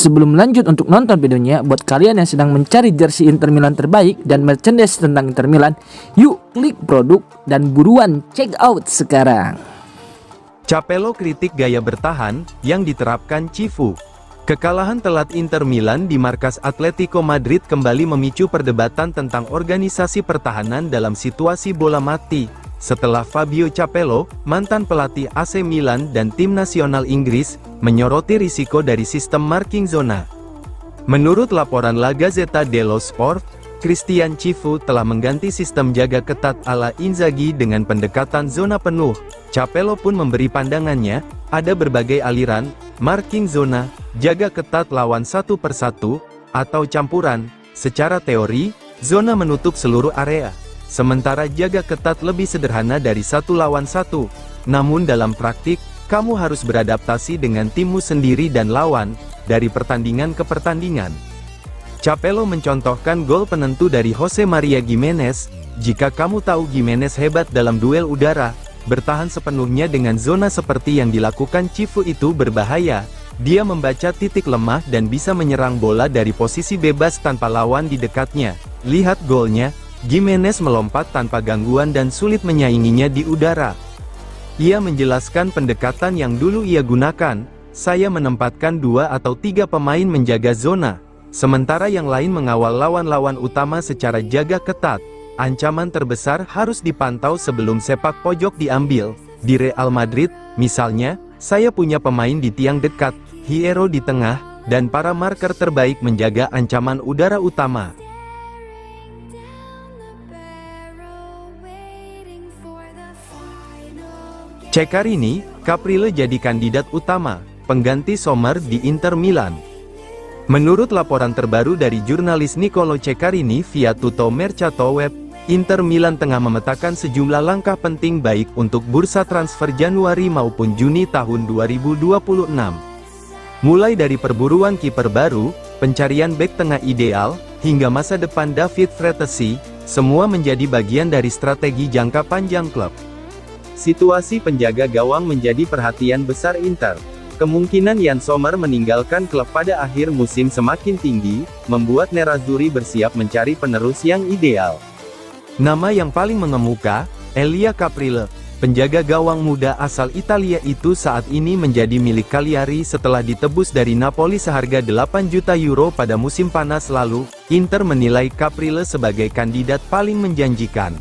Sebelum lanjut untuk nonton videonya, buat kalian yang sedang mencari jersey Inter Milan terbaik dan merchandise tentang Inter Milan, yuk klik produk dan buruan check out sekarang. Capello kritik gaya bertahan yang diterapkan Cifu. Kekalahan telat Inter Milan di markas Atletico Madrid kembali memicu perdebatan tentang organisasi pertahanan dalam situasi bola mati. Setelah Fabio Capello, mantan pelatih AC Milan dan tim nasional Inggris, menyoroti risiko dari sistem marking zona. Menurut laporan La Gazzetta dello Sport, Christian Cifu telah mengganti sistem jaga ketat ala Inzaghi dengan pendekatan zona penuh. Capello pun memberi pandangannya, ada berbagai aliran, marking zona, jaga ketat lawan satu persatu, atau campuran. Secara teori, zona menutup seluruh area. Sementara jaga ketat lebih sederhana dari satu lawan satu. Namun dalam praktik, kamu harus beradaptasi dengan timmu sendiri dan lawan, dari pertandingan ke pertandingan. Capello mencontohkan gol penentu dari Jose Maria Gimenez. Jika kamu tahu Gimenez hebat dalam duel udara, bertahan sepenuhnya dengan zona seperti yang dilakukan Cifu itu berbahaya. Dia membaca titik lemah dan bisa menyerang bola dari posisi bebas tanpa lawan di dekatnya. Lihat golnya. Gimenez melompat tanpa gangguan dan sulit menyainginya di udara. Ia menjelaskan pendekatan yang dulu ia gunakan, saya menempatkan 2 atau 3 pemain menjaga zona, sementara yang lain mengawal lawan-lawan utama secara jaga ketat. Ancaman terbesar harus dipantau sebelum sepak pojok diambil. Di Real Madrid, misalnya, saya punya pemain di tiang dekat, Hierro di tengah, dan para marker terbaik menjaga ancaman udara utama. Ceccarini, Caprile jadi kandidat utama, pengganti Sommer di Inter Milan. Menurut laporan terbaru dari jurnalis Niccolò Ceccarini via Tutto Mercato Web, Inter Milan tengah memetakan sejumlah langkah penting baik untuk bursa transfer Januari maupun Juni tahun 2026. Mulai dari perburuan kiper baru, pencarian bek tengah ideal, hingga masa depan David Fratesi, semua menjadi bagian dari strategi jangka panjang klub. Situasi penjaga gawang menjadi perhatian besar Inter. Kemungkinan Yann Sommer meninggalkan klub pada akhir musim semakin tinggi, membuat Nerazzurri bersiap mencari penerus yang ideal. Nama yang paling mengemuka, Elia Caprile, penjaga gawang muda asal Italia itu saat ini menjadi milik Cagliari setelah ditebus dari Napoli seharga 8 juta euro pada musim panas lalu. Inter menilai Caprile sebagai kandidat paling menjanjikan.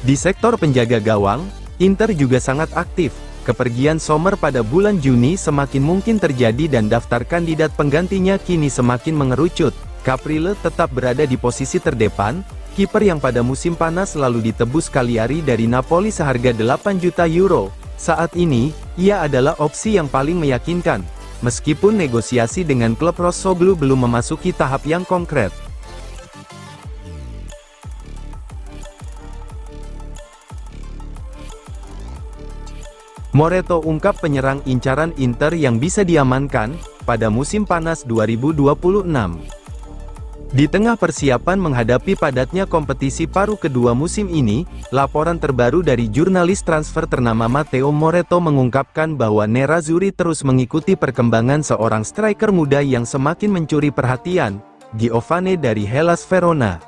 Di sektor penjaga gawang, Inter juga sangat aktif. Kepergian Sommer pada bulan Juni semakin mungkin terjadi dan daftar kandidat penggantinya kini semakin mengerucut. Caprile tetap berada di posisi terdepan, kiper yang pada musim panas lalu ditebus Cagliari dari Napoli seharga 8 juta euro. Saat ini, ia adalah opsi yang paling meyakinkan, meskipun negosiasi dengan klub Rossoblu belum memasuki tahap yang konkret. Moreto ungkap penyerang incaran Inter yang bisa diamankan pada musim panas 2026. Di tengah persiapan menghadapi padatnya kompetisi paruh kedua musim ini, laporan terbaru dari jurnalis transfer ternama Matteo Moreto mengungkapkan bahwa Nerazzurri terus mengikuti perkembangan seorang striker muda yang semakin mencuri perhatian, Giovane dari Hellas Verona.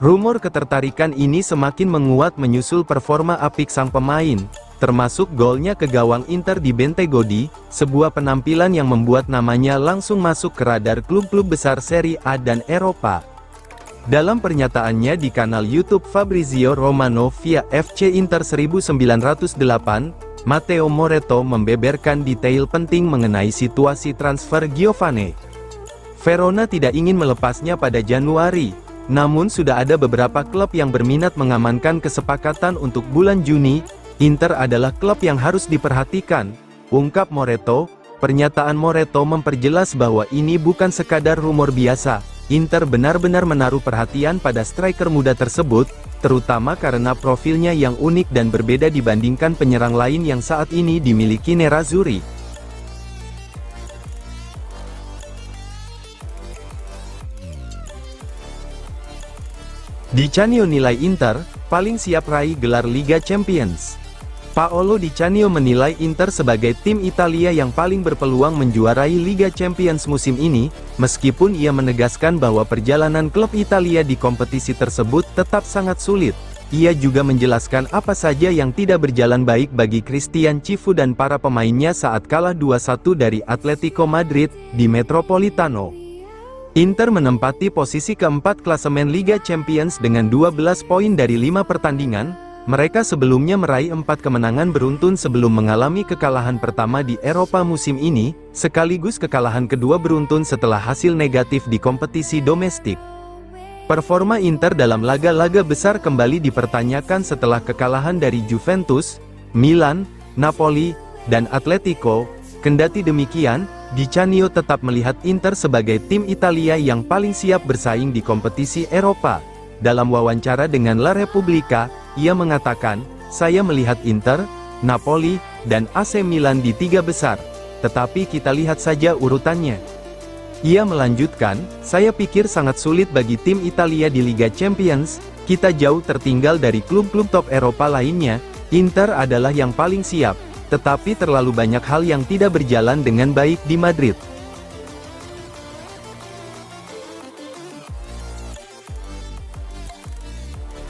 Rumor ketertarikan ini semakin menguat menyusul performa apik sang pemain, termasuk golnya ke gawang Inter di Bentegodi, sebuah penampilan yang membuat namanya langsung masuk ke radar klub-klub besar Serie A dan Eropa. Dalam pernyataannya di kanal YouTube Fabrizio Romano via FC Inter 1908, Matteo Moreto membeberkan detail penting mengenai situasi transfer Giovane. Verona tidak ingin melepasnya pada Januari, namun sudah ada beberapa klub yang berminat mengamankan kesepakatan untuk bulan Juni. Inter adalah klub yang harus diperhatikan, ungkap Moreto. Pernyataan Moreto memperjelas bahwa ini bukan sekadar rumor biasa. Inter benar-benar menaruh perhatian pada striker muda tersebut, terutama karena profilnya yang unik dan berbeda dibandingkan penyerang lain yang saat ini dimiliki Nerazzurri. Di Canio nilai Inter paling siap raih gelar Liga Champions. Paolo Di Canio menilai Inter sebagai tim Italia yang paling berpeluang menjuarai Liga Champions musim ini, meskipun ia menegaskan bahwa perjalanan klub Italia di kompetisi tersebut tetap sangat sulit. Ia juga menjelaskan apa saja yang tidak berjalan baik bagi Christian Cifu dan para pemainnya saat kalah 2-1 dari Atletico Madrid di Metropolitano. Inter menempati posisi keempat klasemen Liga Champions dengan 12 poin dari 5 pertandingan. Mereka sebelumnya meraih 4 kemenangan beruntun sebelum mengalami kekalahan pertama di Eropa musim ini, sekaligus kekalahan kedua beruntun setelah hasil negatif di kompetisi domestik. Performa Inter dalam laga-laga besar kembali dipertanyakan setelah kekalahan dari Juventus, Milan, Napoli, dan Atletico. Kendati demikian, Di Canio tetap melihat Inter sebagai tim Italia yang paling siap bersaing di kompetisi Eropa. Dalam wawancara dengan La Repubblica, ia mengatakan, "Saya melihat Inter, Napoli, dan AC Milan di 3 besar. Tetapi kita lihat saja urutannya." Ia melanjutkan, "Saya pikir sangat sulit bagi tim Italia di Liga Champions, kita jauh tertinggal dari klub-klub top Eropa lainnya, Inter adalah yang paling siap, tetapi terlalu banyak hal yang tidak berjalan dengan baik di Madrid."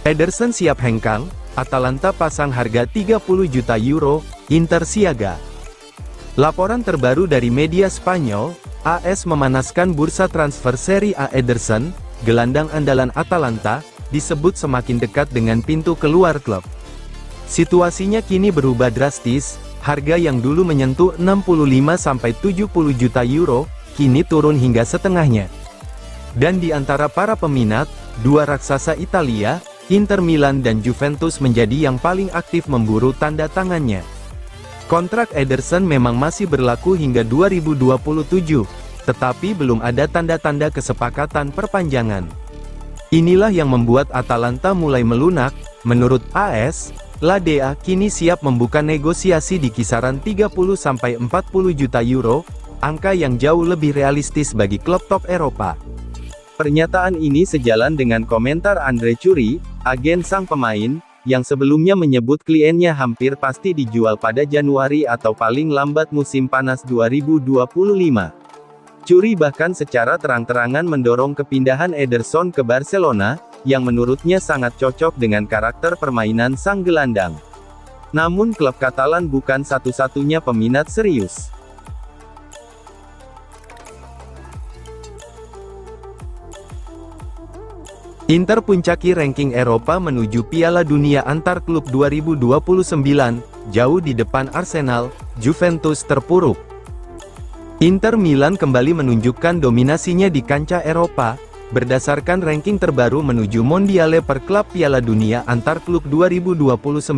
Ederson siap hengkang, Atalanta pasang harga 30 juta euro, Inter siaga. Laporan terbaru dari media Spanyol, AS memanaskan bursa transfer Serie A. Ederson, gelandang andalan Atalanta, disebut semakin dekat dengan pintu keluar klub. Situasinya kini berubah drastis, harga yang dulu menyentuh 65-70 juta euro, kini turun hingga setengahnya. Dan di antara para peminat, dua raksasa Italia, Inter Milan dan Juventus menjadi yang paling aktif memburu tanda tangannya. Kontrak Ederson memang masih berlaku hingga 2027, tetapi belum ada tanda-tanda kesepakatan perpanjangan. Inilah yang membuat Atalanta mulai melunak. Menurut AS, La Dea kini siap membuka negosiasi di kisaran 30-40 juta euro, angka yang jauh lebih realistis bagi klub top Eropa. Pernyataan ini sejalan dengan komentar Andre Curi, agen sang pemain, yang sebelumnya menyebut kliennya hampir pasti dijual pada Januari atau paling lambat musim panas 2025. Curi bahkan secara terang-terangan mendorong kepindahan Ederson ke Barcelona, yang menurutnya sangat cocok dengan karakter permainan sang gelandang. Namun klub Katalan bukan satu-satunya peminat serius. Inter puncaki ranking Eropa menuju Piala Dunia Antar Klub 2029, jauh di depan Arsenal, Juventus terpuruk. Inter Milan kembali menunjukkan dominasinya di kancah Eropa, berdasarkan ranking terbaru menuju Mondiale per Klub Piala Dunia Antar Klub 2029,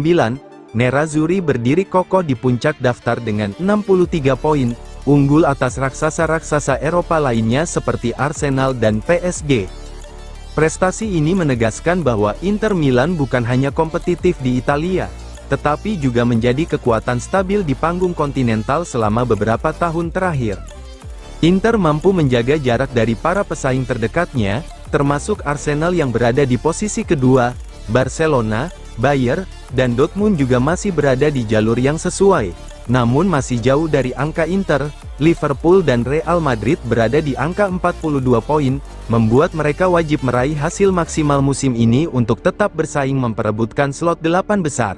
Nerazzurri berdiri kokoh di puncak daftar dengan 63 poin, unggul atas raksasa-raksasa Eropa lainnya seperti Arsenal dan PSG. Prestasi ini menegaskan bahwa Inter Milan bukan hanya kompetitif di Italia, tetapi juga menjadi kekuatan stabil di panggung kontinental selama beberapa tahun terakhir. Inter mampu menjaga jarak dari para pesaing terdekatnya, termasuk Arsenal yang berada di posisi kedua, Barcelona, Bayern, dan Dortmund juga masih berada di jalur yang sesuai. Namun masih jauh dari angka Inter, Liverpool dan Real Madrid berada di angka 42 poin, membuat mereka wajib meraih hasil maksimal musim ini untuk tetap bersaing memperebutkan slot 8 besar.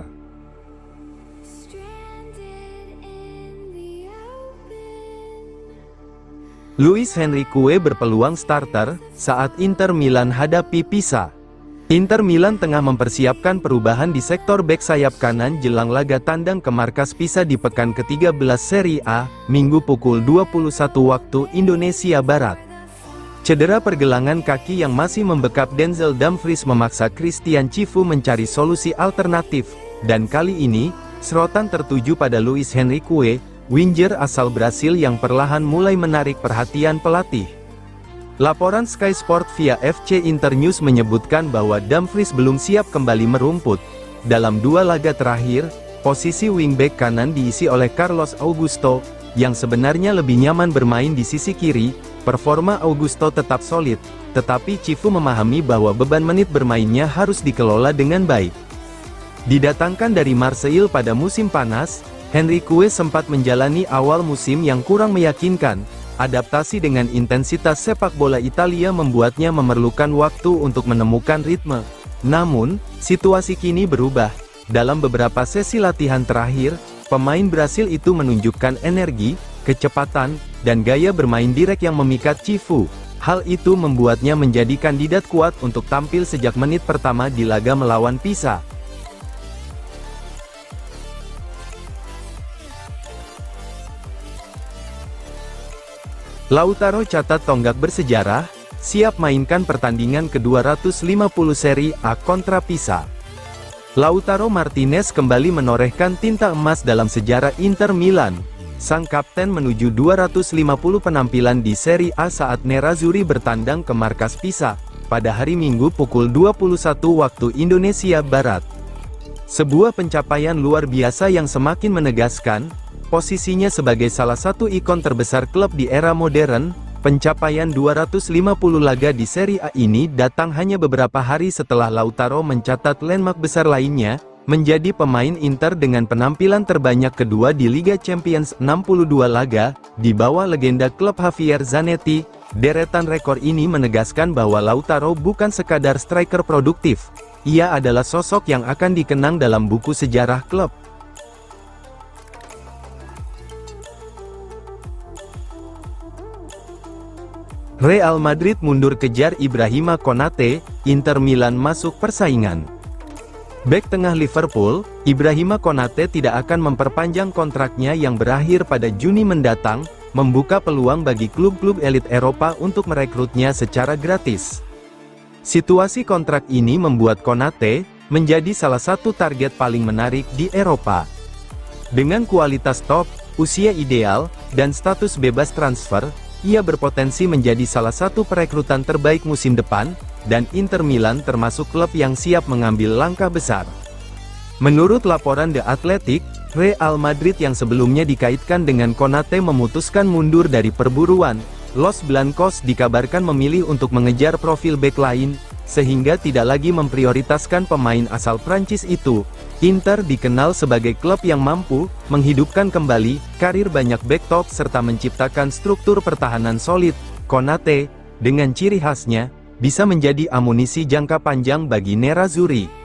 Luis Henrique berpeluang starter saat Inter Milan hadapi Pisa. Inter Milan tengah mempersiapkan perubahan di sektor bek sayap kanan jelang laga tandang ke markas Pisa di pekan ke-13 Serie A, Minggu pukul 21 waktu Indonesia Barat. Cedera pergelangan kaki yang masih membekap Denzel Dumfries memaksa Christian Cifu mencari solusi alternatif, dan kali ini, sorotan tertuju pada Luis Henrique, winger asal Brasil yang perlahan mulai menarik perhatian pelatih. Laporan Sky Sport via FC Internews menyebutkan bahwa Dumfries belum siap kembali merumput. Dalam dua laga terakhir, posisi wingback kanan diisi oleh Carlos Augusto, yang sebenarnya lebih nyaman bermain di sisi kiri. Performa Augusto tetap solid, tetapi Cifu memahami bahwa beban menit bermainnya harus dikelola dengan baik. Didatangkan dari Marseille pada musim panas, Henrique sempat menjalani awal musim yang kurang meyakinkan. Adaptasi dengan intensitas sepak bola Italia membuatnya memerlukan waktu untuk menemukan ritme. Namun, situasi kini berubah. Dalam beberapa sesi latihan terakhir, pemain Brasil itu menunjukkan energi, kecepatan, dan gaya bermain direk yang memikat Cifu. Hal itu membuatnya menjadi kandidat kuat untuk tampil sejak menit pertama di laga melawan Pisa. Lautaro catat tonggak bersejarah, siap mainkan pertandingan ke-250 Serie A kontra Pisa. Lautaro Martinez kembali menorehkan tinta emas dalam sejarah Inter Milan. Sang kapten menuju 250 penampilan di Serie A saat Nerazzurri bertandang ke markas Pisa, pada hari Minggu pukul 21 waktu Indonesia Barat. Sebuah pencapaian luar biasa yang semakin menegaskan posisinya sebagai salah satu ikon terbesar klub di era modern. Pencapaian 250 laga di Serie A ini datang hanya beberapa hari setelah Lautaro mencatat landmark besar lainnya, menjadi pemain Inter dengan penampilan terbanyak kedua di Liga Champions 62 laga, di bawah legenda klub Javier Zanetti. Deretan rekor ini menegaskan bahwa Lautaro bukan sekadar striker produktif, ia adalah sosok yang akan dikenang dalam buku sejarah klub. Real Madrid mundur kejar Ibrahima Konate, Inter Milan masuk persaingan. Bek tengah Liverpool, Ibrahima Konate tidak akan memperpanjang kontraknya yang berakhir pada Juni mendatang, membuka peluang bagi klub-klub elit Eropa untuk merekrutnya secara gratis. Situasi kontrak ini membuat Konate menjadi salah satu target paling menarik di Eropa. Dengan kualitas top, usia ideal, dan status bebas transfer, ia berpotensi menjadi salah satu perekrutan terbaik musim depan, dan Inter Milan termasuk klub yang siap mengambil langkah besar. Menurut laporan The Athletic, Real Madrid yang sebelumnya dikaitkan dengan Konate memutuskan mundur dari perburuan. Los Blancos dikabarkan memilih untuk mengejar profil bek lain, sehingga tidak lagi memprioritaskan pemain asal Prancis itu. Inter dikenal sebagai klub yang mampu menghidupkan kembali karir banyak bek top serta menciptakan struktur pertahanan solid. Konate, dengan ciri khasnya, bisa menjadi amunisi jangka panjang bagi Nerazzurri.